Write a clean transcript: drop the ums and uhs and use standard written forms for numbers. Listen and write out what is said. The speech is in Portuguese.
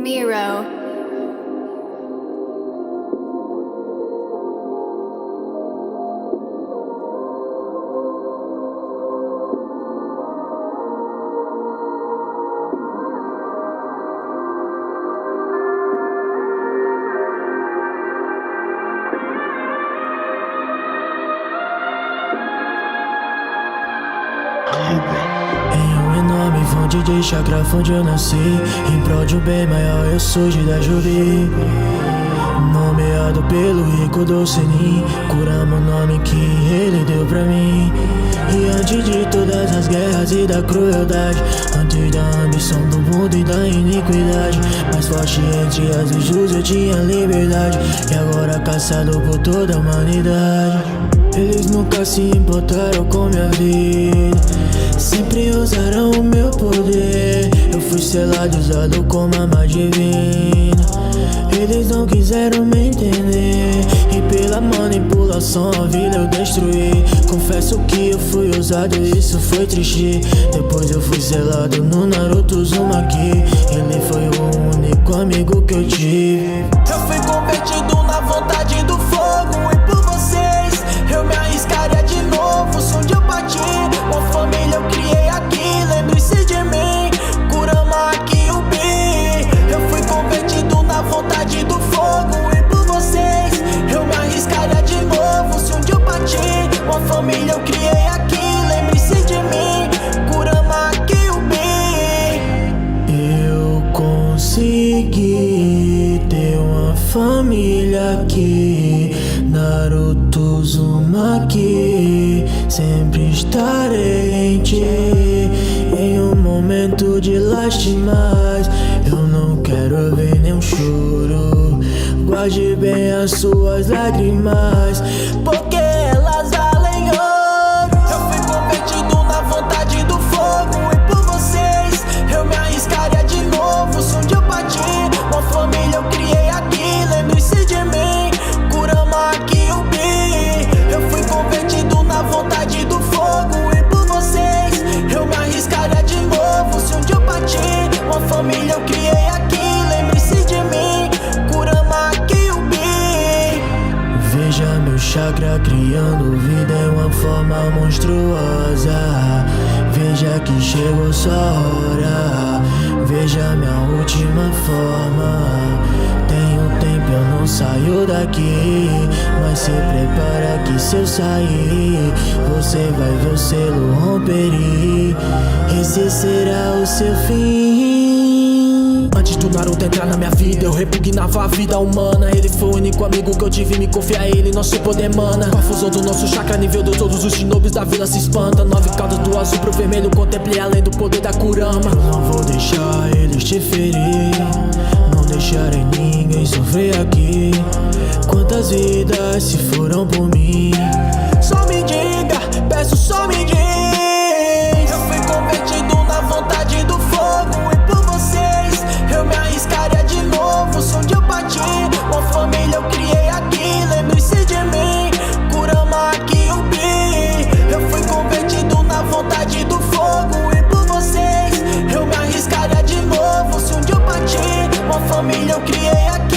Miro. Em um enorme fonte de chakra, onde eu nasci, em prol de um bem maior eu surgi da Jubi. Nomeado pelo rico Docenim, curamos o nome que ele deu pra mim. E antes de todas as guerras e da crueldade, antes da ambição do mundo e da iniquidade, mais forte entre as virtudes eu tinha liberdade, e agora caçado por toda a humanidade. Eles nunca se importaram com minha vida, sempre usaram o meu poder. Eu fui selado e usado como arma divina. Eles não quiseram me entender, e pela manipulação a vida eu destruí. Confesso que eu fui usado e isso foi triste. Depois eu fui selado no Naruto Uzumaki. Ele foi o único amigo que eu tive. Eu fui convertido na vontade do fogo, e por vocês eu me arriscaria de novo. Se um dia eu partir, uma família eu criei aqui. Lembre-se de mim, Kurama Kyuubi. Eu fui convertido na vontade do fogo, e por vocês eu me arriscaria de novo. Se um dia eu partir, uma família eu criei aqui. Lembre-se de mim, Kurama Kyuubi. Eu consegui ter uma família aqui, Naruto Uzumaki. Sempre estarei em ti, em um momento de lastimas. Eu não quero ver nenhum choro, guarde bem as suas lágrimas, porque elas valem ouro. Eu fui convertido na vontade do fogo, e por vocês eu me arriscaria de novo. Se um dia eu partir, uma família eu criei aqui. Lembre-se de mim, Kurama Kyuubi. Eu fui convertido na vontade do fogo, e por vocês eu me arriscaria de novo. Se um dia eu partir, uma família eu criei aqui. Lembre-se de mim, Kurama Kyuubi. Veja meu chakra criando vida em uma forma monstruosa. Veja que chegou sua hora, veja minha última forma. Tenho tempo, eu não saio daqui, mas se prepara que se eu sair, você vai ver o selo romper, e esse será o seu fim. Antes do Naruto entrar na minha vida, eu repugnava a vida humana. Ele foi o único amigo que eu tive, me confiar a ele, nosso poder mana. Com a fusão do nosso chakra, nível de todos os shinobis da vila se espanta. 9 caudas do azul pro vermelho, contemplei além do poder da Kurama. Eu não vou deixar eles te ferir, não deixarei ninguém sofrer aqui. Quantas vidas se foram por mim? Só me diga, peço só me diz. Eu fui convertido na vontade do fogo, e por vocês eu me arriscaria de novo. Se um dia eu partir, uma família eu criei aqui. Lembre-se de mim, Kurama Kyuubi. Eu fui convertido na vontade do fogo, e por vocês eu me arriscaria de novo. Se um dia eu partir, uma família eu criei aqui.